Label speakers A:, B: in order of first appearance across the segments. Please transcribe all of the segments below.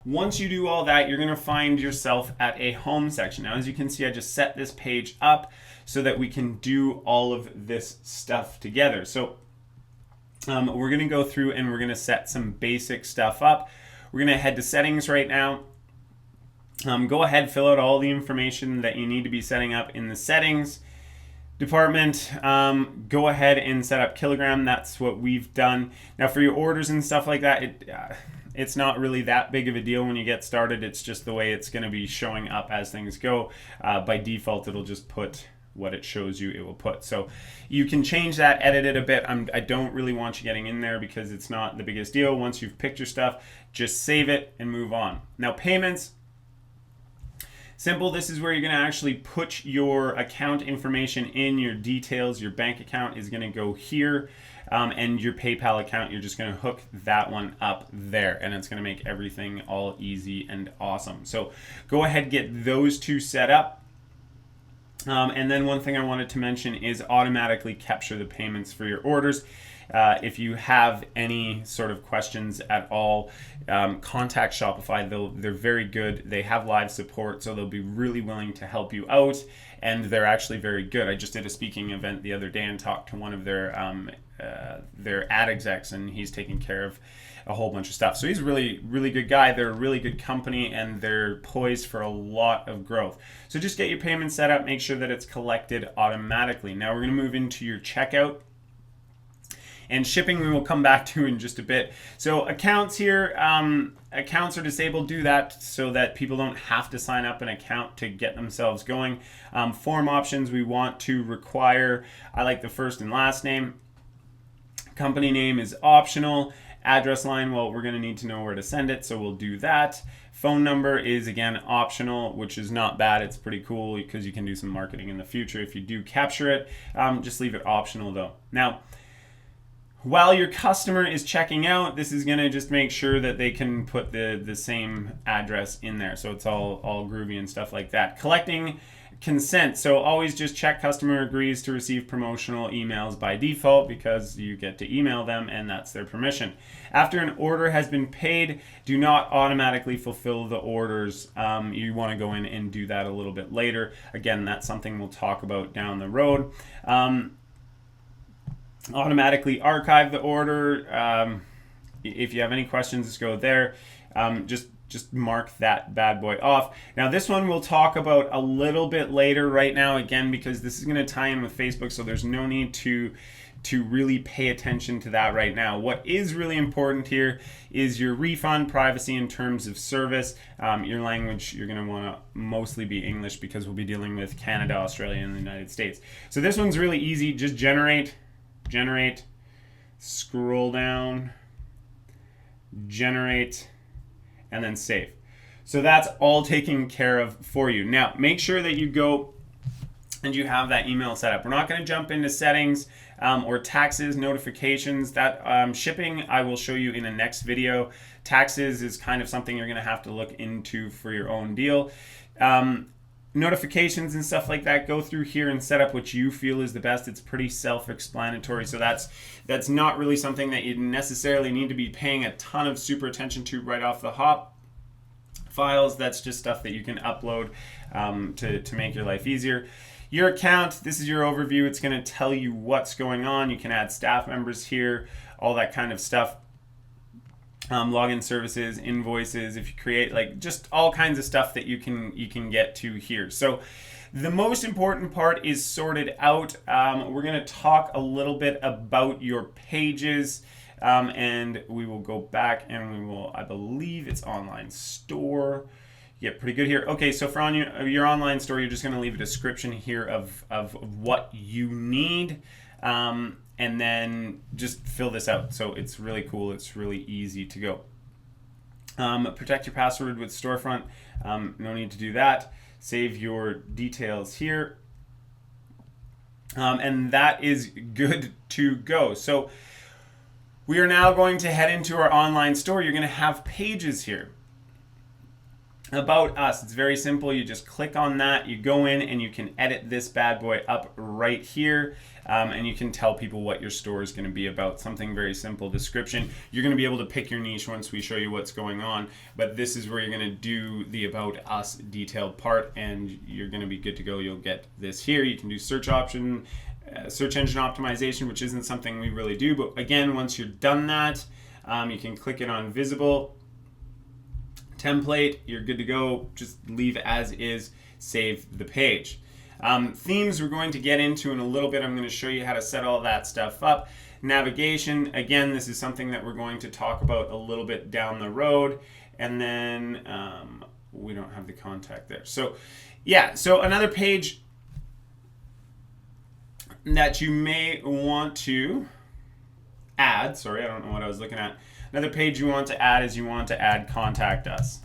A: Once you do all that, you're going to find yourself at a home section. Now, as you can see, I just set this page up so that we can do all of this stuff together. So we're going to go through and we're going to set some basic stuff up. We're going to head to settings right now. Go ahead, fill out all the information that you need to be setting up in the settings department. Go ahead and set up kilogram. That's what we've done. Now for your orders and stuff like that, it's not really that big of a deal when you get started. It's just the way it's going to be showing up as things go. By default, it'll just put what it shows you it will put. So you can change that, edit it a bit. I don't really want you getting in there because it's not the biggest deal. Once you've picked your stuff, just save it and move on. Now payments, simple. This is where you're going to actually put your account information in, your details. Your bank account is going to go here, and your PayPal account, you're just going to hook that one up there, and it's going to make everything all easy and awesome. So go ahead, get those two set up. And then one thing I wanted to mention is automatically capture the payments for your orders. If you have any sort of questions at all, contact Shopify. They're very good. They have live support, so they'll be really willing to help you out, and they're actually very good. I just did a speaking event the other day and talked to one of their ad execs, and he's taking care of a whole bunch of stuff. So he's a really, really good guy. They're a really good company, and they're poised for a lot of growth. So just get your payment set up. Make sure that it's collected automatically. Now we're going to move into your checkout. And shipping we will come back to in just a bit. So accounts here, accounts are disabled. Do that so that people don't have to sign up an account to get themselves going. Form options we want to require. I like the first and last name. Company name is optional. Address line, well, we're going to need to know where to send it, so we'll do that. Phone number is, again, optional, which is not bad. It's pretty cool because you can do some marketing in the future if you do capture it. Just leave it optional, though. Now, while your customer is checking out, this is going to just make sure that they can put the same address in there, so it's all groovy and stuff like that. Collecting consent, so always just check customer agrees to receive promotional emails by default because you get to email them and that's their permission. After an order has been paid, do not automatically fulfill the orders. You want to go in and do that a little bit later. Again, that's something we'll talk about down the road. Automatically archive the order. If you have any questions, just go there. Just mark that bad boy off. Now this one we'll talk about a little bit later right now, again, because this is going to tie in with Facebook, so there's no need to really pay attention to that right now. What is really important here is your refund, privacy, and terms of service. Your language, you're going to want to mostly be English because we'll be dealing with Canada, Australia, and the United States. So this one's really easy. Just generate, scroll down, generate, and then save. So that's all taken care of for you. Now, make sure that you go and you have that email set up. We're not going to jump into settings or taxes, notifications. That shipping I will show you in the next video. Taxes is kind of something you're going to have to look into for your own deal. Notifications and stuff like that, go through here and set up what you feel is the best. It's pretty self-explanatory, so that's not really something that you necessarily need to be paying a ton of super attention to right off the hop. Files, that's just stuff that you can upload to make your life easier. Your account, this is your overview. It's going to tell you what's going on. You can add staff members here, all that kind of stuff. Login services, invoices, if you create, like, just all kinds of stuff that you can get to here. So the most important part is sorted out. We're going to talk a little bit about your pages, and we will go back and we will, I believe it's online store. Yeah, pretty good here. Okay, so for your online store, you're just going to leave a description here of what you need. And then just fill this out. So it's really cool. It's really easy to go. Protect your password with Storefront. No need to do that. Save your details here. And that is good to go. So we are now going to head into our online store. You're going to have pages here. About Us. It's very simple. You just click on that, you go in and you can edit this bad boy up right here. And you can tell people what your store is going to be about. Something very simple. Description. You're going to be able to pick your niche once we show you what's going on. But this is where you're going to do the About Us detailed part, and you're going to be good to go. You'll get this here. You can do search option, search engine optimization, which isn't something we really do. But again, once you're done that, you can click it on visible. Template, you're good to go. Just leave as is, save the page. Themes we're going to get into in a little bit. I'm going to show you how to set all that stuff up. Navigation, again, this is something that we're going to talk about a little bit down the road. And then we don't have the contact there. So yeah, so another page that you may want to add, sorry, I don't know what I was looking at. Another page you want to add is you want to add Contact Us.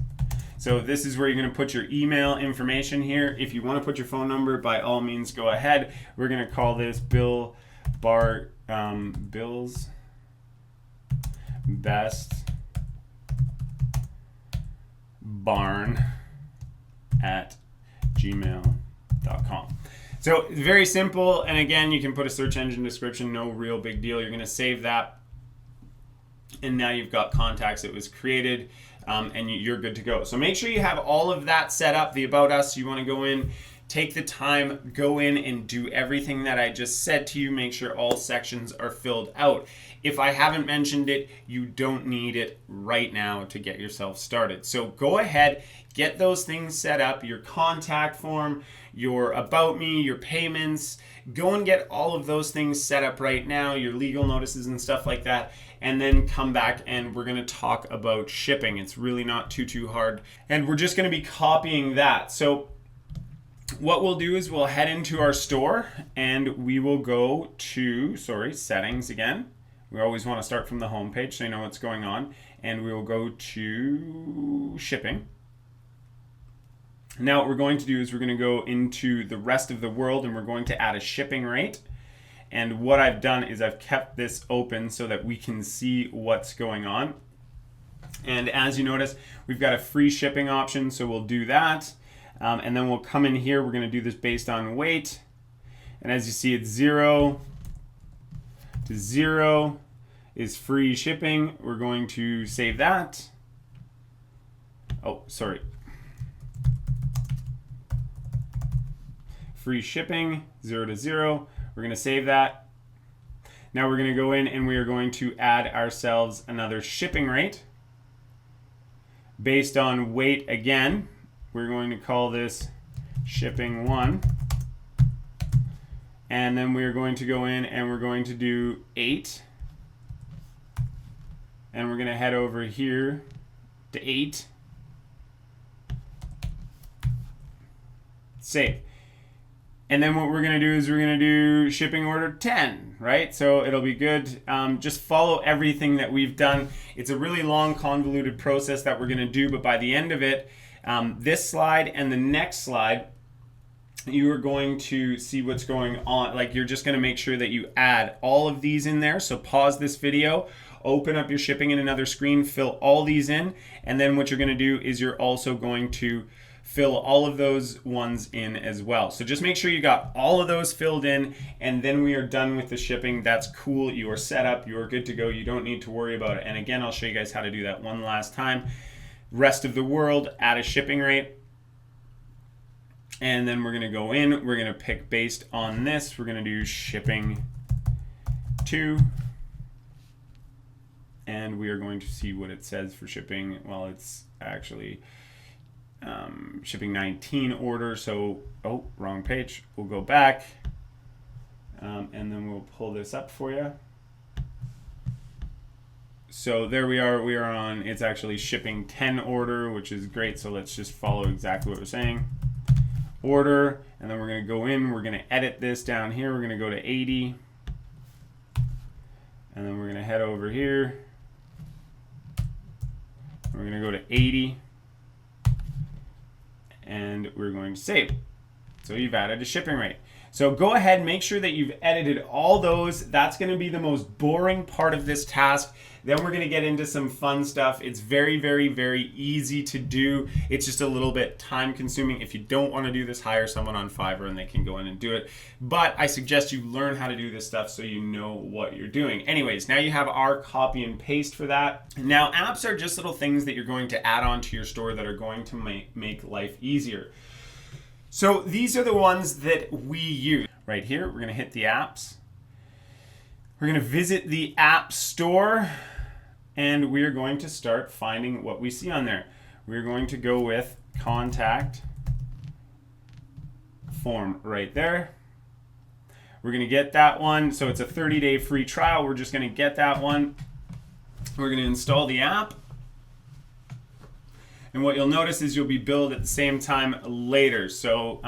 A: So this is where you're going to put your email information here. If you want to put your phone number, by all means, go ahead. We're going to call this Bill's Best Barn at gmail.com. So very simple. And again, you can put a search engine description, no real big deal. You're going to save that. And now you've got contacts. It was created. And you're good to go. So make sure you have all of that set up. The About Us, you want to go in, take the time, go in and do everything that I just said to you. Make sure all sections are filled out. If I haven't mentioned it, you don't need it right now to get yourself started. So go ahead, get those things set up, your contact form, your About Me, your payments. Go and get all of those things set up right now, your legal notices and stuff like that. And then come back and we're going to talk about shipping. It's really not too hard. And we're just going to be copying that. So what we'll do is we'll head into our store and we will go to, settings again. We always want to start from the home page so you know what's going on. And we will go to shipping. Now what we're going to do is we're going to go into the rest of the world and we're going to add a shipping rate. And what I've done is I've kept this open so that we can see what's going on. And as you notice, we've got a free shipping option, so we'll do that. And then we'll come in here. We're going to do this based on weight. And as you see, it's 0 to 0 is free shipping. We're going to save that. Oh, sorry. Free shipping, 0 to 0. We're going to save that. Now we're going to go in and we are going to add ourselves another shipping rate based on weight again. We're going to call this shipping 1. And then we're going to go in and we're going to do 8. And we're going to head over here to 8. Save. And then what we're going to do is we're going to do shipping order 10, right? So it'll be good. Just follow everything that we've done. It's a really long, convoluted process that we're going to do, but by the end of it, this slide and the next slide, you are going to see what's going on. Like, you're just going to make sure that you add all of these in there. So pause this video, open up your shipping in another screen, fill all these in, and then what you're going to do is you're also going to fill all of those ones in as well. So just make sure you got all of those filled in, and then we are done with the shipping. That's cool. You are set up. You are good to go. You don't need to worry about it. And again, I'll show you guys how to do that one last time. Rest of the world, add a shipping rate. And then we're going to go in. We're going to pick based on this. We're going to do shipping 2. And we are going to see what it says for shipping. Well, it's actually shipping 19 order. So, oh, wrong page. We'll go back and then we'll pull this up for you. So there we are. We are on, it's actually shipping 10 order, which is great. So let's just follow exactly what we're saying. Order, and then we're going to go in. We're going to edit this down here. We're going to go to 80. And then we're going to head over here. We're going to go to 80. And we're going to save. So you've added a shipping rate. So go ahead, make sure that you've edited all those. That's going to be the most boring part of this task. Then we're going to get into some fun stuff. It's very, very, very easy to do. It's just a little bit time consuming. If you don't want to do this, hire someone on Fiverr and they can go in and do it. But I suggest you learn how to do this stuff so you know what you're doing. Anyways, now you have our copy and paste for that. Now, apps are just little things that you're going to add on to your store that are going to make life easier. So these are the ones that we use. Right here, we're going to hit the apps. We're going to visit the App Store, and we're going to start finding what we see on there. We're going to go with contact form right there. We're going to get that one. So it's a 30-day free trial. We're just going to get that one. We're going to install the app. And what you'll notice is you'll be billed at the same time later. So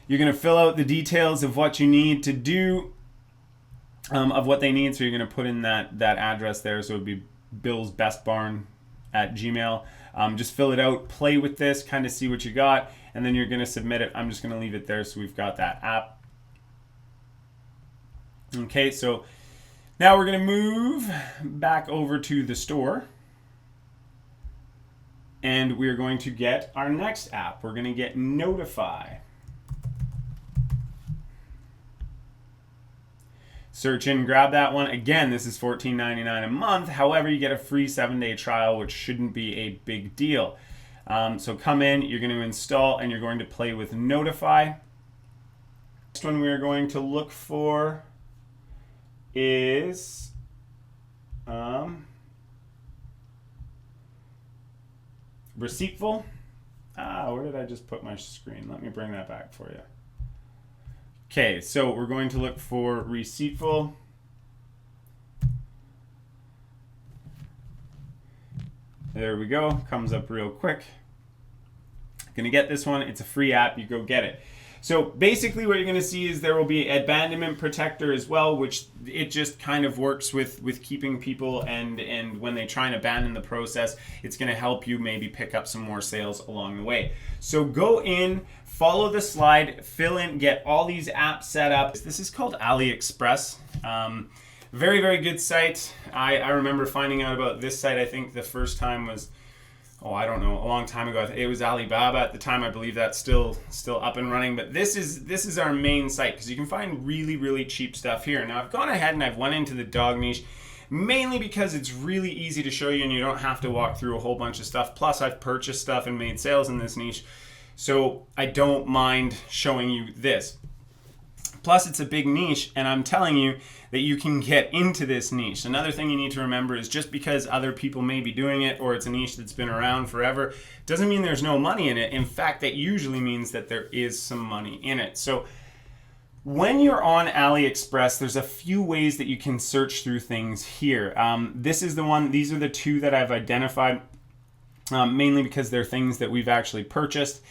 A: you're going to fill out the details of what you need to do. Of what they need, so you're going to put in that address there, so it would be billsbestbarn@gmail. Just fill it out, play with this, kind of see what you got, and then you're going to submit it. I'm just going to leave it there so we've got that app. Okay, so now we're going to move back over to the store, and we're going to get our next app. We're going to get Notify. Search in, grab that one. Again, this is $14.99 a month. However, you get a free 7-day trial, which shouldn't be a big deal. So come in, you're going to install, and you're going to play with Notify. Next one we are going to look for is Receiptful. Where did I just put my screen? Let me bring that back for you. Okay, so we're going to look for Receiptful. There we go. Comes up real quick. Gonna get this one. It's a free app. You go get it. So basically what you're going to see is there will be abandonment protector as well, which it just kind of works with keeping people, and when they try and abandon the process, it's going to help you maybe pick up some more sales along the way. So go in, follow the slide, fill in, get all these apps set up. This is called AliExpress. Very, very good site. I remember finding out about this site, I think the first time was, I don't know, a long time ago. It was Alibaba at the time. I believe that's still up and running. But this is our main site because you can find really, really cheap stuff here. Now I've gone ahead and I've went into the dog niche mainly because it's really easy to show you and you don't have to walk through a whole bunch of stuff. Plus I've purchased stuff and made sales in this niche, so I don't mind showing you this. Plus it's a big niche, and I'm telling you that you can get into this niche. Another thing you need to remember is just because other people may be doing it or it's a niche that's been around forever doesn't mean there's no money in it. In fact, that usually means that there is some money in it. So when you're on AliExpress, there's a few ways that you can search through things here. This is the one, these are the two that I've identified, mainly because they're things that we've actually purchased.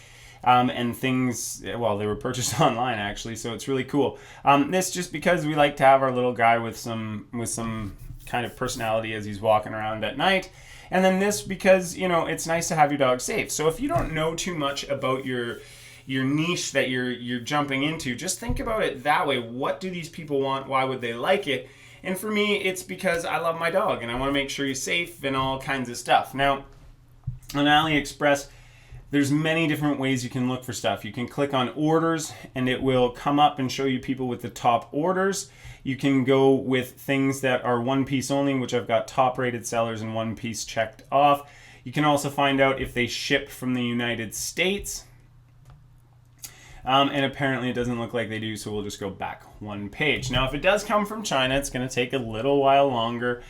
A: And things, well, they were purchased online actually, so it's really cool. This just because we like to have our little guy with some kind of personality as he's walking around at night. And then this because, you know, it's nice to have your dog safe. So if you don't know too much about your niche that you're jumping into, just think about it that way. What do these people want? Why would they like it? And for me, it's because I love my dog and I want to make sure he's safe and all kinds of stuff. Now, on AliExpress, there's many different ways you can look for stuff. You can click on orders and it will come up and show you people with the top orders. You can go with things that are one piece only, which I've got top rated sellers and one piece checked off. You can also find out if they ship from the United States. And apparently it doesn't look like they do, so we'll just go back one page. Now, if it does come from China, it's going to take a little while longer.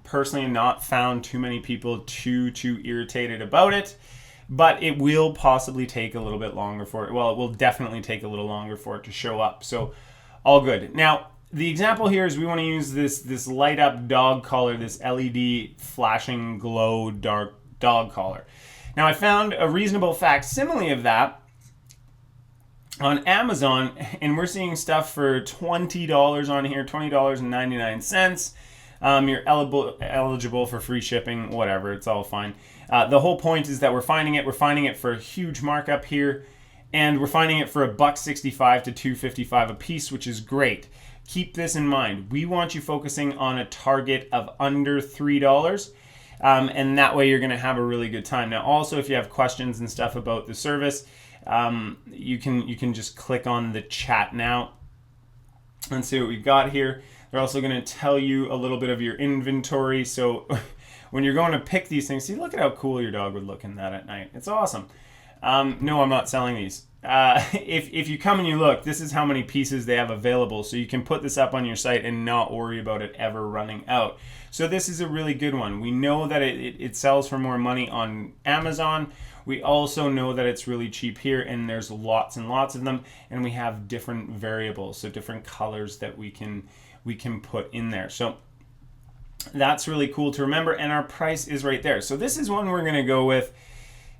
A: Personally, not found too many people too irritated about it. But it will possibly take a little bit longer for it. Well, it will definitely take a little longer for it to show up. So all good. Now, the example here is we want to use this light up dog collar, this LED flashing glow dark dog collar. Now, I found a reasonable facsimile of that on Amazon, and we're seeing stuff for $20 on here, $20.99. You're eligible for free shipping, whatever, it's all fine. The whole point is that we're finding it for a huge markup here, and we're finding it for $1.65 to $2.55 a piece, which is great. keep this in mind. We want you focusing on a target of under $3. And that way you're going to have a really good time. Now, also, if you have questions and stuff about the service, you can just click on the chat now and see what we've got here. They're also going to tell you a little bit of your inventory. So when you're going to pick these things, see, look at how cool your dog would look in that at night. It's awesome. No, I'm not selling these. If you come and you look, this is how many pieces they have available. So you can put this up on your site and not worry about it ever running out. So this is a really good one. We know that it sells for more money on Amazon. We also know that it's really cheap here, and there's lots and lots of them, and we have different variables, so different colors that we can put in there. So that's really cool to remember, and our price is right there. So this is one we're going to go with.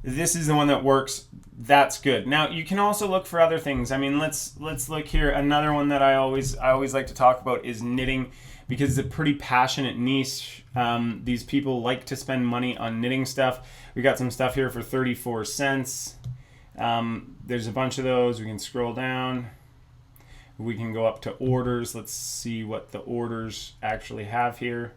A: This is the one that works. That's good. Now you can also look for other things. I mean, let's look here. Another one that I always like to talk about is knitting, because it's a pretty passionate niche. These people like to spend money on knitting stuff. We got some stuff here for 34 cents. There's a bunch of those. We can scroll down. We can go up to orders. Let's see what the orders actually have here.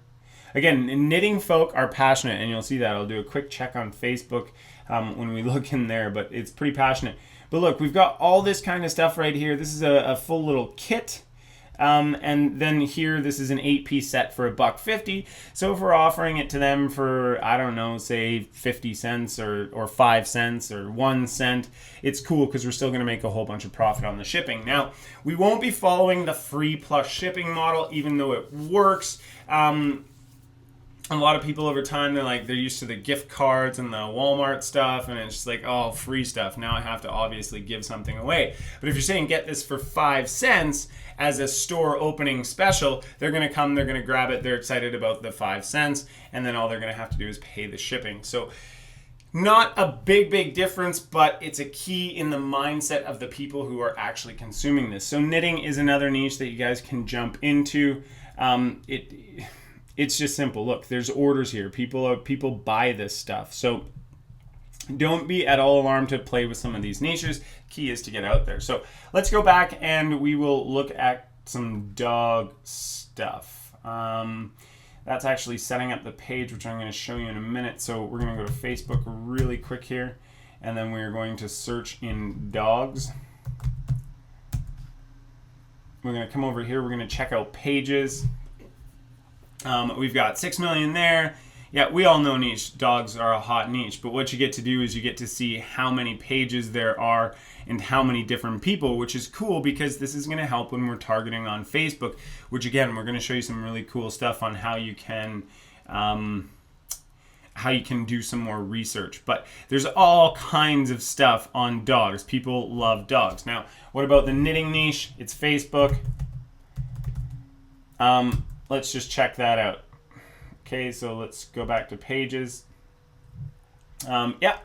A: Again, knitting folk are passionate, and you'll see that. I'll do a quick check on Facebook when we look in there, but it's pretty passionate. But look, we've got all this kind of stuff right here. This is a full little kit. And then here, this is an 8-piece set for $1.50. So if we're offering it to them for, I don't know, say 50 cents or 5 cents or 1 cent, it's cool because we're still going to make a whole bunch of profit on the shipping. Now, we won't be following the free plus shipping model, even though it works. A lot of people over time, they're used to the gift cards and the Walmart stuff, and it's just like, oh, free stuff. Now I have to obviously give something away. But if you're saying get this for 5 cents as a store opening special, they're going to come, they're going to grab it, they're excited about the 5 cents, and then all they're going to have to do is pay the shipping. So not a big difference, but it's a key in the mindset of the people who are actually consuming this. So knitting is another niche that you guys can jump into. It's just simple. Look, there's orders here. People buy this stuff. So don't be at all alarmed to play with some of these niches. Key is to get out there. So let's go back and we will look at some dog stuff. That's actually setting up the page, which I'm going to show you in a minute. So we're going to go to Facebook really quick here, and then we're going to search in dogs. We're going to come over here. We're going to check out pages. We've got 6 million there. Yeah, we all know niche dogs are a hot niche, but what you get to do is you get to see how many pages there are and how many different people, which is cool because this is going to help when we're targeting on Facebook, which again, we're going to show you some really cool stuff on how you can do some more research. But there's all kinds of stuff on dogs. People love dogs. Now, what about the knitting niche? It's Facebook. Let's just check that out. Okay, so let's go back to pages. Yeah,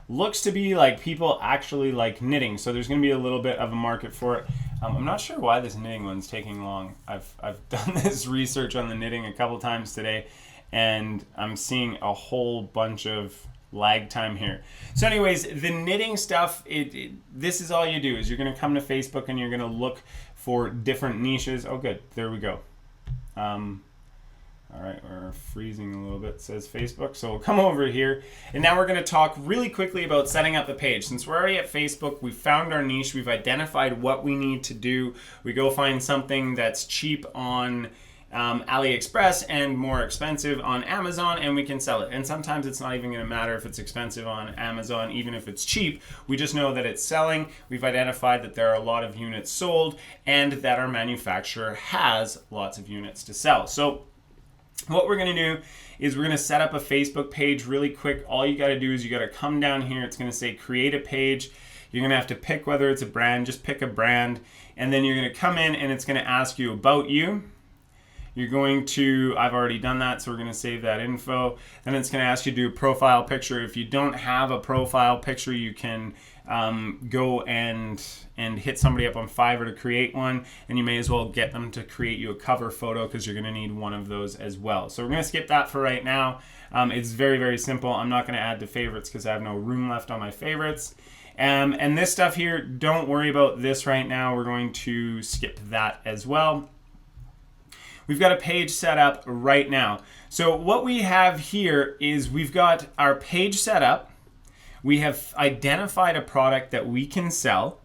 A: looks to be like people actually like knitting, so there's going to be a little bit of a market for it. I'm not sure why this knitting one's taking long. I've done this research on the knitting a couple times today, and I'm seeing a whole bunch of lag time here. So anyways, the knitting stuff, this is all you do is you're going to come to Facebook and you're going to look for different niches. Oh, good. There we go. All right, we're freezing a little bit, says Facebook. So we'll come over here, and now we're going to talk really quickly about setting up the page. Since we're already at Facebook, we found our niche, we've identified what we need to do. We go find something that's cheap on AliExpress and more expensive on Amazon, and we can sell it. And sometimes it's not even going to matter if it's expensive on Amazon, even if it's cheap. We just know that it's selling. We've identified that there are a lot of units sold and that our manufacturer has lots of units to sell. So what we're going to do is we're going to set up a Facebook page really quick. All you got to do is you got to come down here. It's going to say create a page. You're going to have to pick whether it's a brand. Just pick a brand, and then you're going to come in and it's going to ask you about you. You're going to, I've already done that, so we're going to save that info. Then it's going to ask you to do a profile picture. If you don't have a profile picture, you can go and hit somebody up on Fiverr to create one, and you may as well get them to create you a cover photo because you're going to need one of those as well. So we're going to skip that for right now. It's very, very simple. I'm not going to add to favorites because I have no room left on my favorites. And this stuff here, don't worry about this right now. We're going to skip that as well. we've got a page set up right now. So what we have here is we've got our page set up. We have identified a product that we can sell.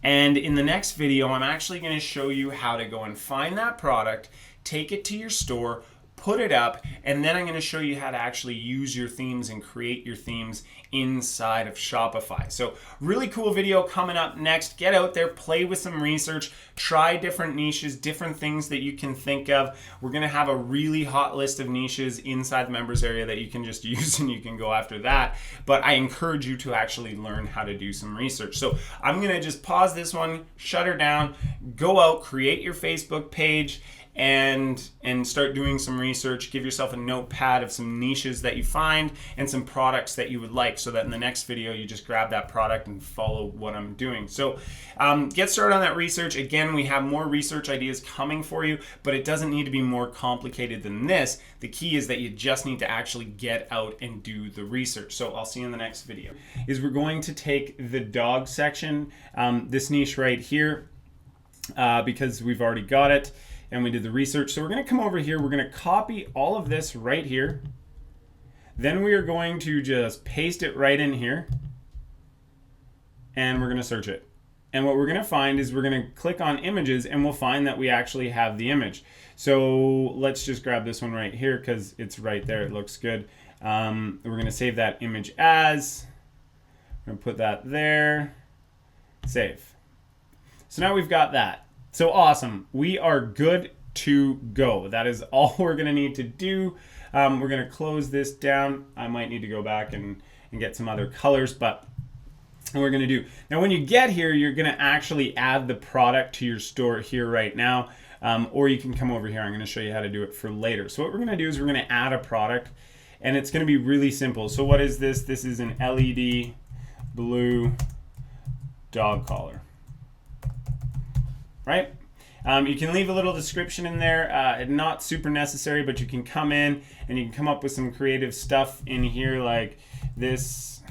A: And in the next video, I'm actually going to show you how to go and find that product, take it to your store, put it up, and then I'm going to show you how to actually use your themes and create your themes inside of Shopify. So really cool video coming up next. Get out there, play with some research, try different niches, different things that you can think of. We're going to have a really hot list of niches inside the members area that you can just use, and you can go after that. But I encourage you to actually learn how to do some research. So I'm going to just pause this one, shut her down, go out, create your Facebook page, and start doing some research. Give yourself a notepad of some niches that you find and some products that you would like, so that in the next video you just grab that product and follow what I'm doing. So get started on that research. Again, we have more research ideas coming for you, but it doesn't need to be more complicated than this. The key is that you just need to actually get out and do the research. So I'll see you in the next video. We're going to take the dog section, this niche right here, because we've already got it and we did the research. So we're going to come over here, we're going to copy all of this right here. Then we are going to just paste it right in here, and we're going to search it. And what we're going to find is we're going to click on images, and we'll find that we actually have the image. So let's just grab this one right here because it's right there. It looks good. We're going to save that image as. We're going to put that there. Save. So now we've got that. So awesome. We are good to go. That is all we're going to need to do. We're going to close this down. I might need to go back and get some other colors, but we're going to do. Now, when you get here, you're going to actually add the product to your store here right now, or you can come over here. I'm going to show you how to do it for later. So what we're going to do is we're going to add a product, and it's going to be really simple. So what is this? This is an LED blue dog collar. Right? You can leave a little description in there, not super necessary, but you can come in and you can come up with some creative stuff in here like this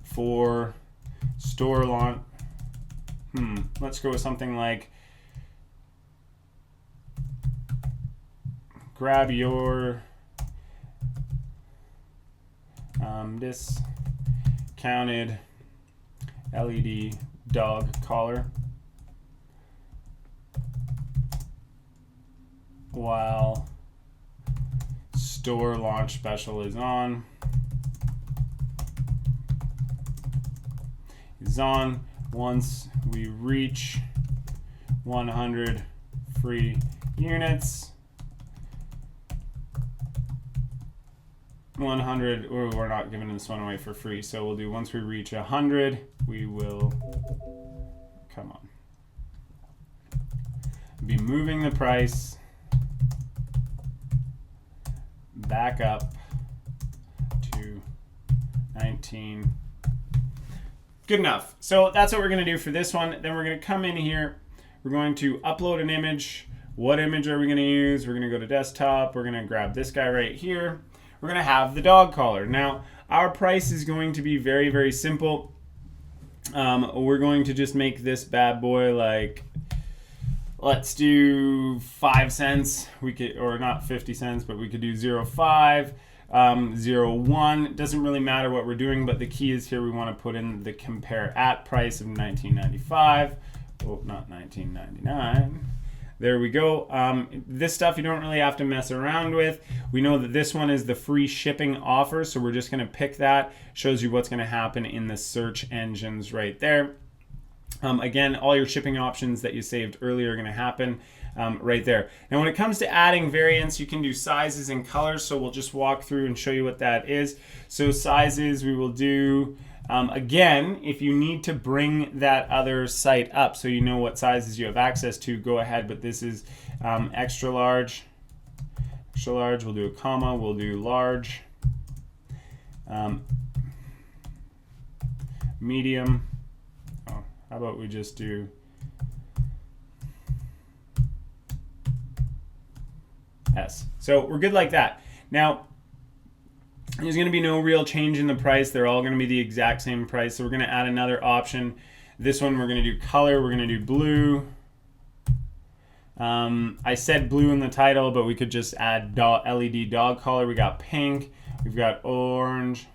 A: for store launch. Let's go with something like grab your discounted LED dog collar while store launch special is on. Once we reach 100 free units. 100, or we're not giving this one away for free, so we'll do once we reach 100, we will, come on, be moving the price back up to 19. Good enough. So that's what we're going to do for this one. Then we're going to come in here, we're going to upload an image. What image are we going to use? We're going to go to desktop, we're going to grab this guy right here. We're going to have the dog collar. Now, our price is going to be very, very simple. We're going to just make this bad boy like, let's do 5 cents. We could, or not 50 cents, but we could do 0.5, 0.1. Doesn't really matter what we're doing, but the key is here we want to put in the compare at price of $19.95. Oh, not $19.99. There we go. This stuff you don't really have to mess around with. We know that this one is the free shipping offer, so we're just going to pick that. Shows you what's going to happen in the search engines right there. Again, all your shipping options that you saved earlier are going to happen right there. Now, when it comes to adding variants, you can do sizes and colors, so we'll just walk through and show you what that is. So sizes, we will do... again, if you need to bring that other site up so you know what sizes you have access to, go ahead, but this is extra large. Extra large, we'll do a comma, we'll do large. Medium. Oh, how about we just do S. So we're good like that. Now, there's going to be no real change in the price. They're all going to be the exact same price. So we're going to add another option This one we're going to do color. We're going to do blue. I said blue in the title, but we could just add LED dog collar. We got pink. We've got orange.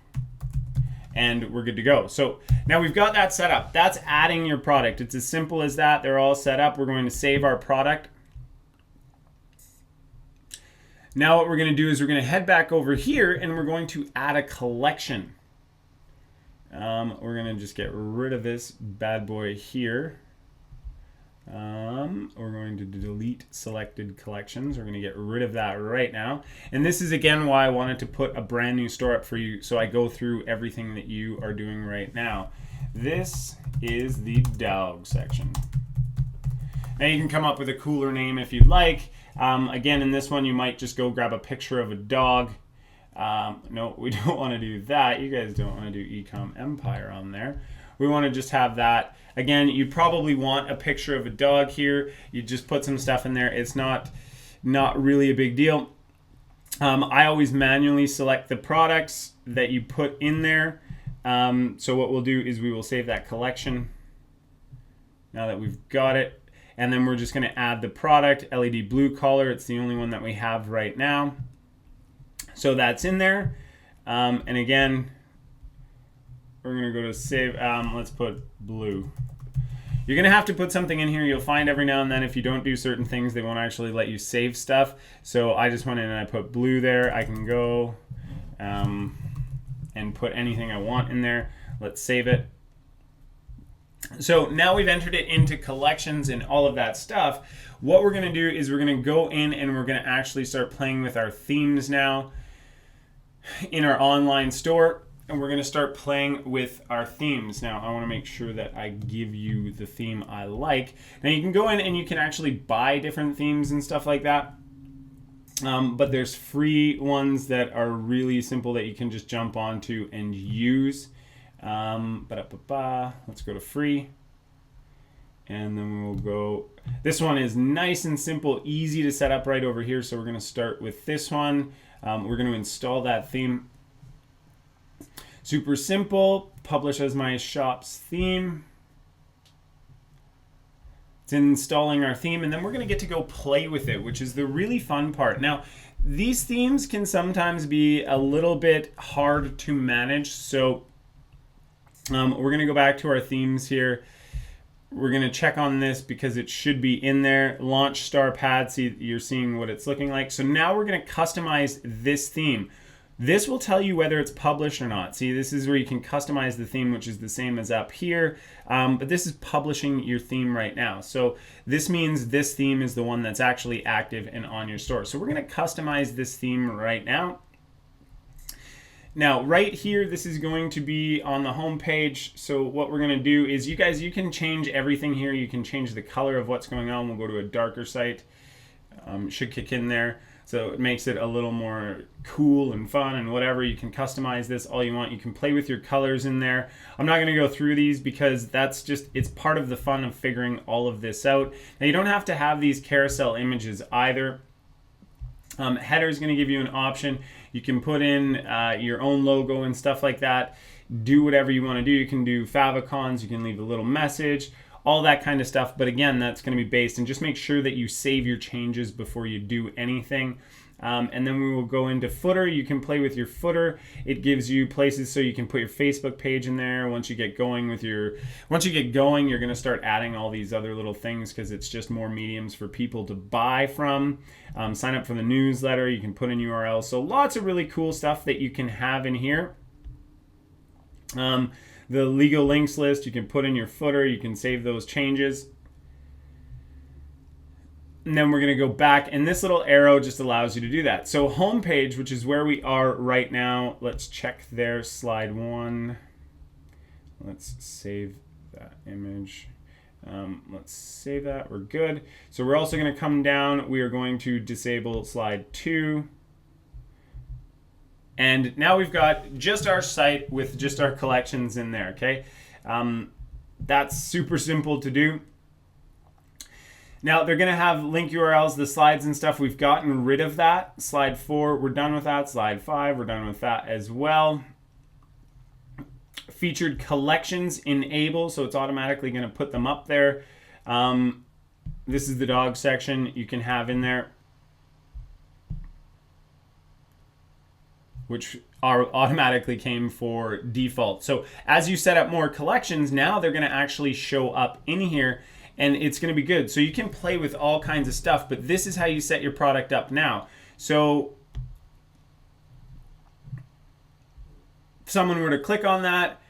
A: And we're good to go. So now we've got that set up. That's adding your product. It's as simple as that. They're all set up. We're going to save our product. Now what we're going to do is we're going to head back over here and we're going to add a collection. We're going to just get rid of this bad boy here. We're going to delete selected collections. We're going to get rid of that right now. And this is again why I wanted to put a brand new store up for you, so I go through everything that you are doing right now. This is the dog section. Now you can come up with a cooler name if you'd like. Again, in this one, you might just go grab a picture of a dog. No, we don't want to do that. You guys don't want to do Ecom Empire on there. We want to just have that. Again, you probably want a picture of a dog here. You just put some stuff in there. It's not really a big deal. I always manually select the products that you put in there. So what we'll do is we will save that collection now that we've got it. And then we're just going to add the product, LED blue collar. It's the only one that we have right now. So that's in there. And again, we're going to go to save. Let's put blue. You're going to have to put something in here. You'll find every now and then if you don't do certain things, they won't actually let you save stuff. So I just went in and I put blue there. I can go and put anything I want in there. Let's save it. So now we've entered it into collections and all of that stuff. What we're going to do is we're going to go in and we're going to actually start playing with our themes now in our online store. And we're going to start playing with our themes. Now, I want to make sure that I give you the theme I like. Now, you can go in and you can actually buy different themes and stuff like that. But there's free ones that are really simple that you can just jump onto and use. Let's go to free. And then we'll go. This one is nice and simple, easy to set up right over here. So we're going to start with this one. We're going to install that theme. Super simple. Publish as my shop's theme. It's installing our theme, and then we're going to get to go play with it, which is the really fun part. Now, these themes can sometimes be a little bit hard to manage, so we're going to go back to our themes here. We're going to check on this because it should be in there. Launch star pad. See, you're seeing what it's looking like. So now we're going to customize this theme. This will tell you whether it's published or not. See, this is where you can customize the theme, which is the same as up here. But this is publishing your theme right now. So this means this theme is the one that's actually active and on your store. So we're going to customize this theme right now. Now, right here, this is going to be on the home page. So what we're going to do is, you guys, you can change everything here. You can change the color of what's going on. We'll go to a darker site. Should kick in there. So it makes it a little more cool and fun and whatever. You can customize this all you want. You can play with your colors in there. I'm not going to go through these because that's just, it's part of the fun of figuring all of this out. Now, you don't have to have these carousel images either. Header is going to give you an option. You can put in your own logo and stuff like that. Do whatever you want to do. You can do favicons. You can leave a little message. All that kind of stuff. But again, that's going to be based, and just make sure that you save your changes before you do anything. And then we will go into footer. You can play with your footer. It gives you places so you can put your Facebook page in there. Once you get going, you're going to start adding all these other little things because it's just more mediums for people to buy from. Sign up for the newsletter. You can put in URLs. So lots of really cool stuff that you can have in here. The legal links list, you can put in your footer. You can save those changes. And then we're going to go back, and this little arrow just allows you to do that. So homepage, which is where we are right now. Let's check there, slide 1. Let's save that image. Let's save that. We're good. So we're also going to come down. We are going to disable slide 2. And now we've got just our site with just our collections in there, okay? That's super simple to do. Now, they're going to have link URLs, the slides and stuff. We've gotten rid of that. Slide 4, we're done with that. Slide 5, we're done with that as well. featured collections enable, so it's automatically going to put them up there. This is the dog section you can have in there, which automatically came for default. So as you set up more collections, now they're going to actually show up in here, and it's going to be good. So you can play with all kinds of stuff, but this is how you set your product up now. So if someone were to click on that,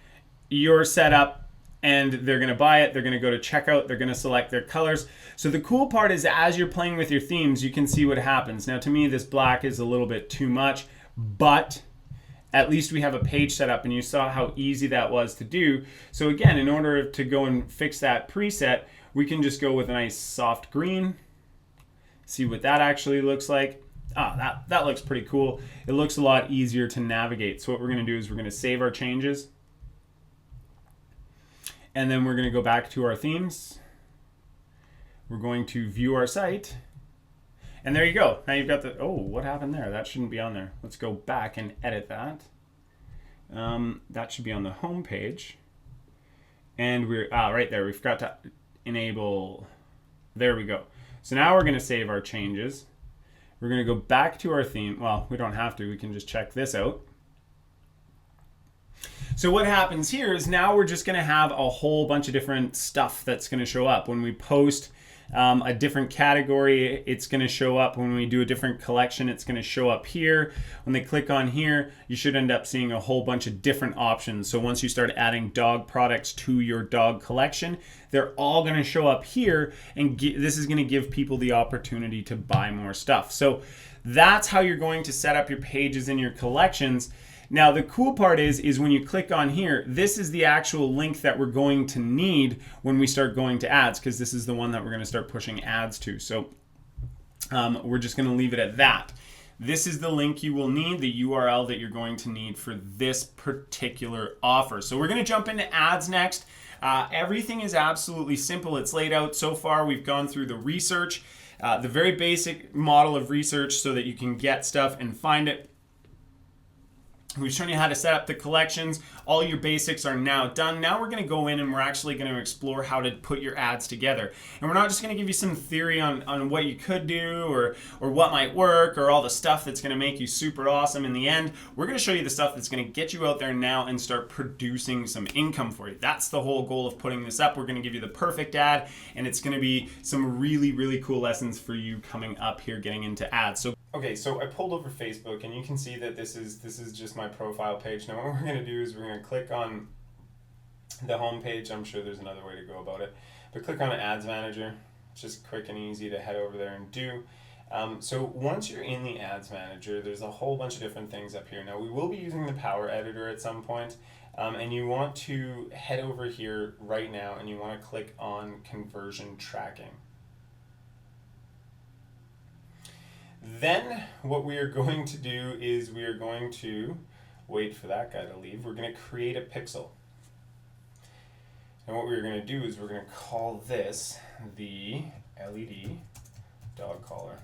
A: you're set up and they're going to buy it. They're going to go to checkout. They're going to select their colors. So the cool part is as you're playing with your themes, you can see what happens. Now to me, this black is a little bit too much, but at least we have a page set up, and you saw how easy that was to do. So again, in order to go and fix that preset, we can just go with a nice soft green. See what that actually looks like. That looks pretty cool. It looks a lot easier to navigate. So what we're going to do is we're going to save our changes. And then we're going to go back to our themes. We're going to view our site. And there you go. Now you've got the, oh, what happened there? That shouldn't be on there. Let's go back and edit that. That should be on the home page. And we're, right there. We forgot to enable, there we go. So now we're going to save our changes. We're going to go back to our theme. Well, we don't have to. We can just check this out. So what happens here is now we're just going to have a whole bunch of different stuff that's going to show up. When we post a different category, it's going to show up. When we do a different collection, it's going to show up here. When they click on here, you should end up seeing a whole bunch of different options. So once you start adding dog products to your dog collection, they're all going to show up here, and this is going to give people the opportunity to buy more stuff. So that's how you're going to set up your pages in your collections. Now the cool part is when you click on here, this is the actual link that we're going to need when we start going to ads, because this is the one that we're going to start pushing ads to. So we're just going to leave it at that. This is the link you will need, the URL that you're going to need for this particular offer. So we're going to jump into ads next. Everything is absolutely simple. It's laid out so far. We've gone through the research, the very basic model of research so that you can get stuff and find it. We've shown you how to set up the collections. All your basics are now done. Now we're going to go in and we're actually going to explore how to put your ads together. And we're not just going to give you some theory on what you could do or what might work or all the stuff that's going to make you super awesome in the end. We're going to show you the stuff that's going to get you out there now and start producing some income for you. That's the whole goal of putting this up. We're going to give you the perfect ad, and it's going to be some really, really cool lessons for you coming up here getting into ads. Okay, so I pulled over Facebook, and you can see that this is just my profile page. Now what we're going to do is we're going to click on the home page. I'm sure there's another way to go about it, but click on Ads Manager. It's just quick and easy to head over there and do. So once you're in the Ads Manager, there's a whole bunch of different things up here. Now we will be using the Power Editor at some point, and you want to head over here right now, and you want to click on Conversion Tracking. Then what we are going to do is we are going to wait for that guy to leave. We're going to create a pixel. And what we're going to do is we're going to call this the LED dog collar.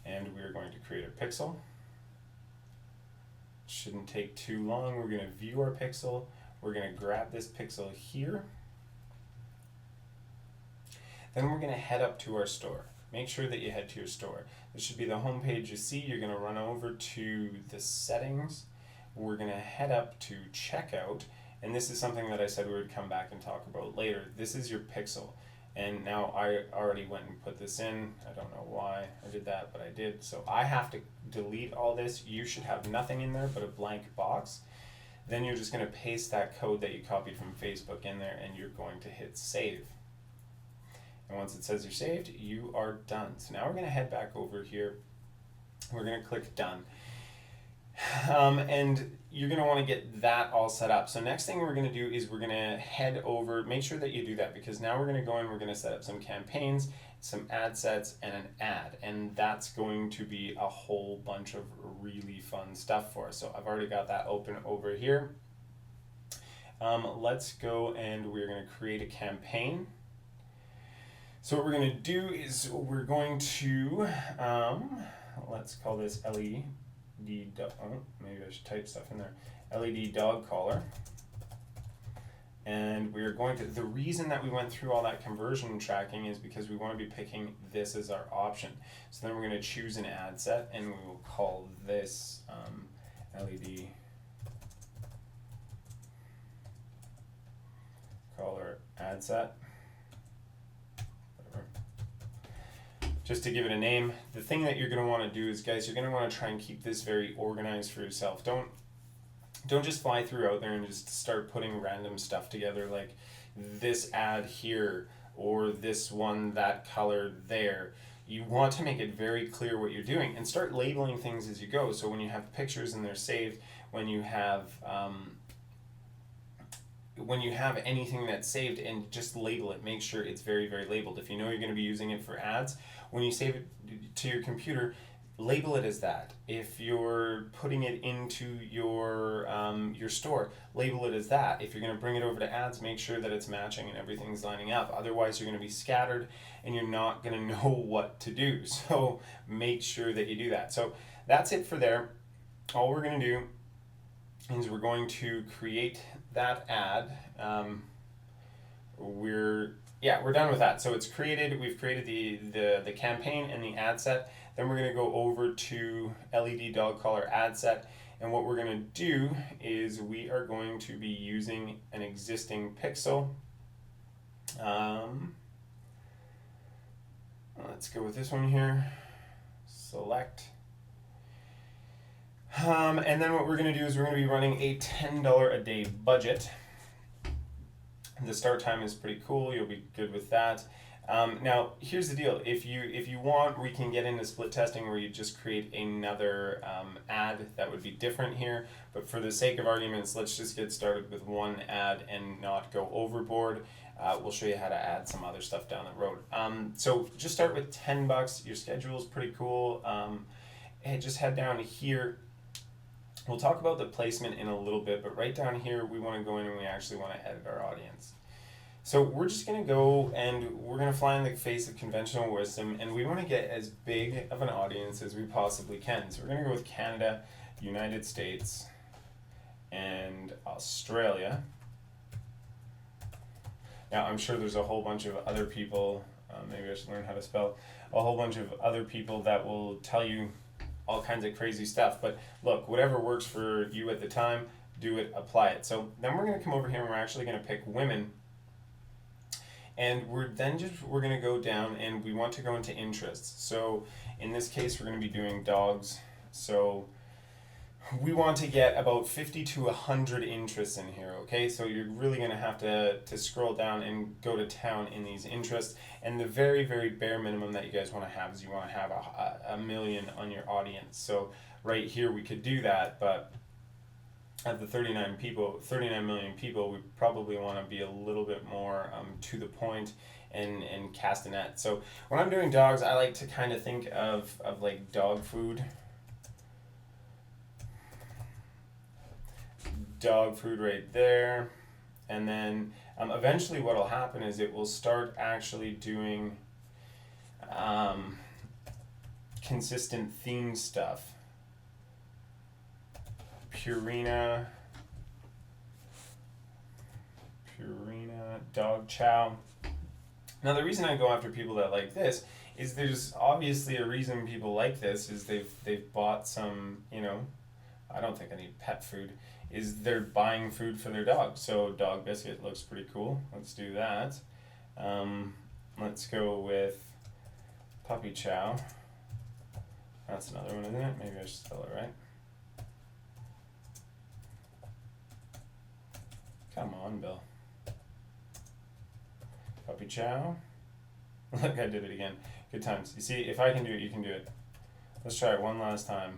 A: And we're going to create a pixel. Shouldn't take too long. We're going to view our pixel. We're going to grab this pixel here. Then we're going to head up to our store. Make sure that you head to your store. This should be the home page you see. You're going to run over to the settings. We're going to head up to checkout. And this is something that I said we would come back and talk about later. This is your pixel. And now I already went and put this in. I don't know why I did that, but I did. So I have to delete all this. You should have nothing in there but a blank box. Then you're just going to paste that code that you copied from Facebook in there, and you're going to hit save. And once it says you're saved, you are done. So now we're going to head back over here. We're going to click done. And you're going to want to get that all set up. So next thing we're going to do is we're going to head over, make sure that you do that, because now we're going to go in, we're going to set up some campaigns, some ad sets, and an ad. And that's going to be a whole bunch of really fun stuff for us. So I've already got that open over here. Let's go and we're going to create a campaign. So what we're going to do is we're going to, let's call this LED maybe I should type stuff in there. LED dog collar. And we're going to, the reason that we went through all that conversion tracking is because we want to be picking this as our option. So then we're going to choose an ad set, and we will call this LED collar ad set. Whatever. Just to give it a name. The thing that you're going to want to do is, guys, you're going to want to try and keep this very organized for yourself. Don't just fly through out there and just start putting random stuff together like this ad here or this one, that color there. You want to make it very clear what you're doing and start labeling things as you go. So when you have pictures and they're saved, when you have anything that's saved, and just label it, make sure it's very, very labeled. If you know you're going to be using it for ads, when you save it to your computer, label it as that. If you're putting it into your store, label it as that. If you're going to bring it over to ads, make sure that it's matching and everything's lining up. Otherwise, you're going to be scattered and you're not going to know what to do. So make sure that you do that. So that's it for there. All we're going to do is we're going to create that ad. We're done with that. So it's created. We've created the campaign and the ad set. Then we're going to go over to LED dog collar ad set, and what we're going to do is we are going to be using an existing pixel. Let's go with this one here. Select. And then what we're going to do is we're going to be running a $10 a day budget. The start time is pretty cool. You'll be good with that. Now, here's the deal. If you want, we can get into split testing where you just create another ad that would be different here. But for the sake of arguments, let's just get started with one ad and not go overboard. We'll show you how to add some other stuff down the road. So just start with $10. Your schedule is pretty cool. And just head down here. We'll talk about the placement in a little bit, but right down here, we want to go in and we actually want to edit our audience. So we're just going to go and we're going to fly in the face of conventional wisdom, and we want to get as big of an audience as we possibly can. So we're going to go with Canada, United States, and Australia. Now, I'm sure there's a whole bunch of other people, maybe I should learn how to spell, a whole bunch of other people that will tell you all kinds of crazy stuff. But look, whatever works for you at the time, do it, apply it. So then we're going to come over here and we're actually going to pick women. And we're going to go down and we want to go into interests. So in this case, we're going to be doing dogs. So we want to get about 50 to 100 interests in here, okay? So you're really going to have to scroll down and go to town in these interests. And the very, very bare minimum that you guys want to have is you want to have a million on your audience. So right here we could do that, but at the 39 million people, we probably want to be a little bit more to the point and cast a net. So when I'm doing dogs, I like to kind of think of like dog food. Dog food right there. And then eventually what will happen is it will start actually doing consistent theme stuff. Purina, dog chow. Now the reason I go after people that like this is there's obviously a reason people like this is they've bought some, I don't think I need pet food, is they're buying food for their dog. So dog biscuit looks pretty cool. Let's do that. Let's go with puppy chow. That's another one, isn't it? Maybe I should spell it right. Come on, Bill. Puppy chow. Look, I did it again. Good times. You see, if I can do it, you can do it. Let's try it one last time.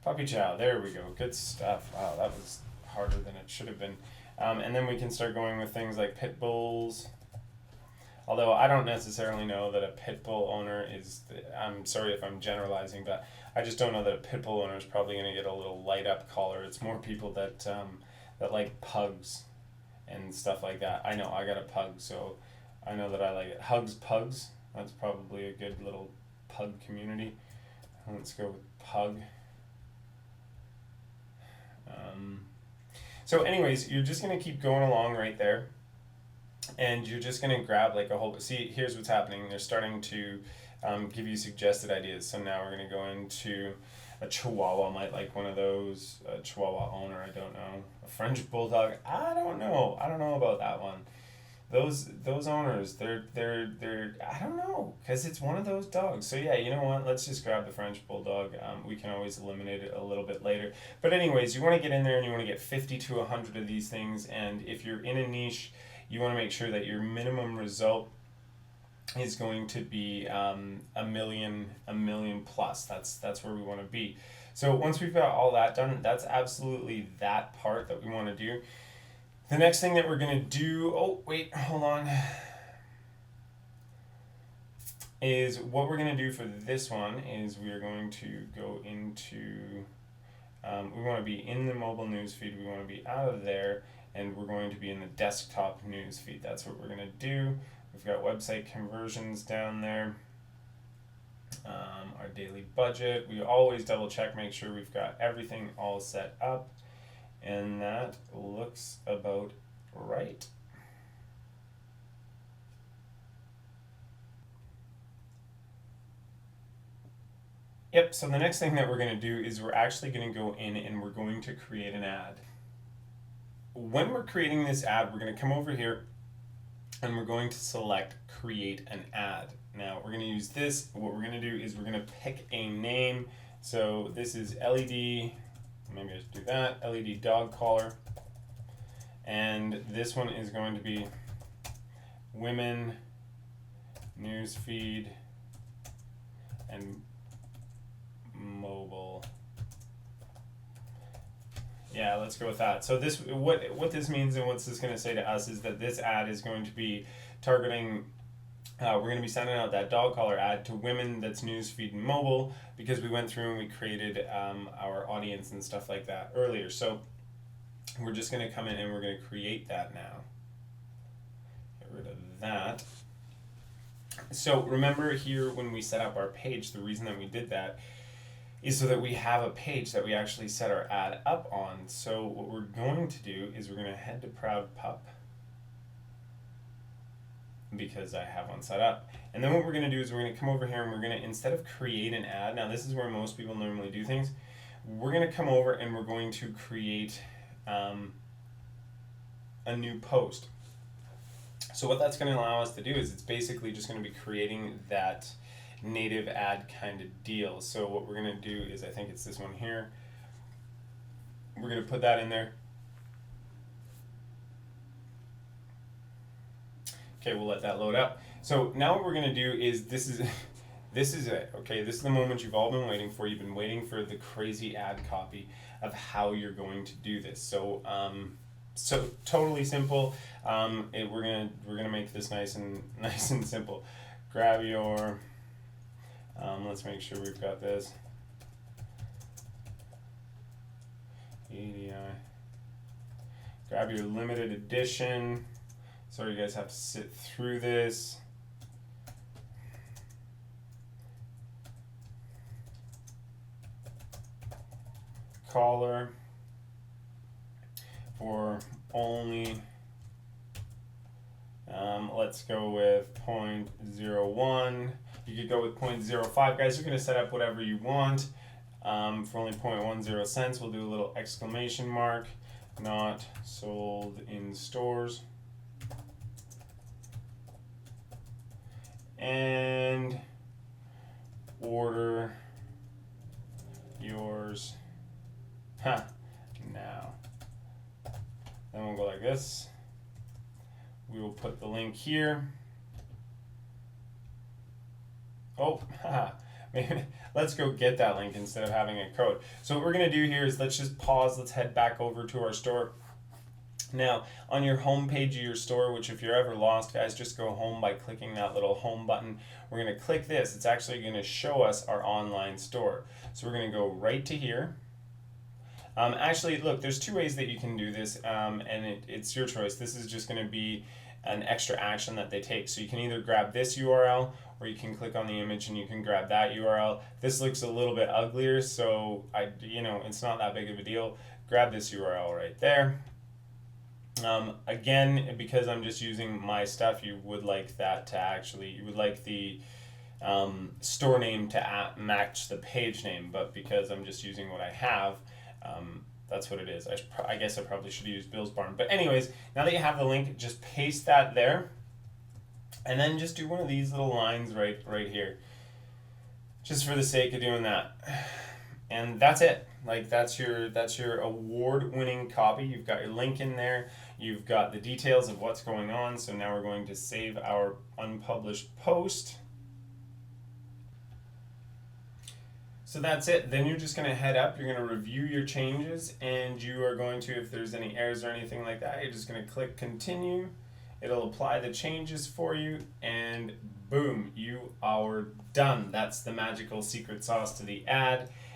A: Puppy chow. There we go. Good stuff. Wow, that was harder than it should have been. And then we can start going with things like pit bulls. Although I don't necessarily know that a pit bull owner is, I'm sorry if I'm generalizing, but I just don't know that a pit bull owner is probably going to get a little light up collar. It's more people that like pugs and stuff like that. I know I got a pug, so I know that I like it. Hugs Pugs. That's probably a good little pug community. Let's go with pug. So anyways, you're just going to keep going along right there. And you're just going to grab like a whole, see, here's what's happening. They're starting to give you suggested ideas. So now we're going to go into a Chihuahua, might like one of those. A Chihuahua owner, I don't know. A French Bulldog, I don't know. I don't know about that one. Those owners, they're I don't know, because it's one of those dogs. So yeah, you know what, let's just grab the French Bulldog. We can always eliminate it a little bit later, but anyways, you want to get in there and you want to get 50 to 100 of these things. And if you're in a niche, you want to make sure that your minimum result is going to be a million plus. That's where we want to be. So once we've got all that done, that's absolutely that part that we want to do. The next thing that we're going to do, oh, wait, hold on, is what we're going to do for this one is we are going to go into, we want to be in the mobile news feed, we want to be out of there, and we're going to be in the desktop news feed. That's what we're going to do. We've got website conversions down there, our daily budget. We always double check, make sure we've got everything all set up. And that looks about right. Yep, so the next thing that we're going to do is we're actually going to go in and we're going to create an ad. When we're creating this ad, we're going to come over here and we're going to select create an ad. Now we're going to use this. What we're going to do is we're going to pick a name. So this is LED. Maybe I should do that, LED dog collar. And this one is going to be women, news feed, and mobile. Yeah, let's go with that. So this, what this means and what's this going to say to us is that this ad is going to be targeting, we're going to be sending out that dog collar ad to women that's newsfeed and mobile, because we went through and we created our audience and stuff like that earlier. So we're just going to come in and we're going to create that now. Get rid of that. So remember here when we set up our page, the reason that we did that is so that we have a page that we actually set our ad up on. So what we're going to do is we're going to head to Proud Pup, because I have one set up. And then what we're going to do is we're going to come over here and we're going to, instead of create an ad, now this is where most people normally do things, we're going to come over and we're going to create a new post. So what that's going to allow us to do is it's basically just going to be creating that native ad kind of deal. So what we're going to do is, I think it's this one here, we're going to put that in there. Okay, we'll let that load up. So now what we're going to do is, this is it. Okay, this is the moment you've all been waiting for. You've been waiting for the crazy ad copy of how you're going to do this. So so totally simple. We're gonna make this nice and simple. Grab your let's make sure we've got this EDI. Grab your limited edition. Sorry, you guys have to sit through this. Collar for only, let's go with 0.01. You could go with 0.05. Guys, you're going to set up whatever you want. For only 0.10 cents, we'll do a little exclamation mark. Not sold in stores. And order yours now. Then we'll go like this. We will put the link here. Oh, let's go get that link instead of having a code. So what we're going to do here is let's just pause. Let's head back over to our store. Now, on your home page of your store, which if you're ever lost, guys, just go home by clicking that little home button. We're going to click this. It's actually going to show us our online store. So we're going to go right to here. Actually, look, there's two ways that you can do this, and it's your choice. This is just going to be an extra action that they take. So you can either grab this URL or you can click on the image and you can grab that URL. This looks a little bit uglier, so it's not that big of a deal. Grab this URL right there. Again, because I'm just using my stuff, you would like the store name to match the page name, but because I'm just using what I have, that's what it is. I guess I probably should use Bill's Barn. But anyways, now that you have the link, just paste that there, and then just do one of these little lines right here, just for the sake of doing that. And that's it. Like that's your award-winning copy. You've got your link in there. You've got the details of what's going on. So now we're going to save our unpublished post. So that's it. Then you're just going to head up. You're going to review your changes, and you are going to, if there's any errors or anything like that, you're just going to click continue. It'll apply the changes for you, and boom, you are done. That's the magical secret sauce to the ad.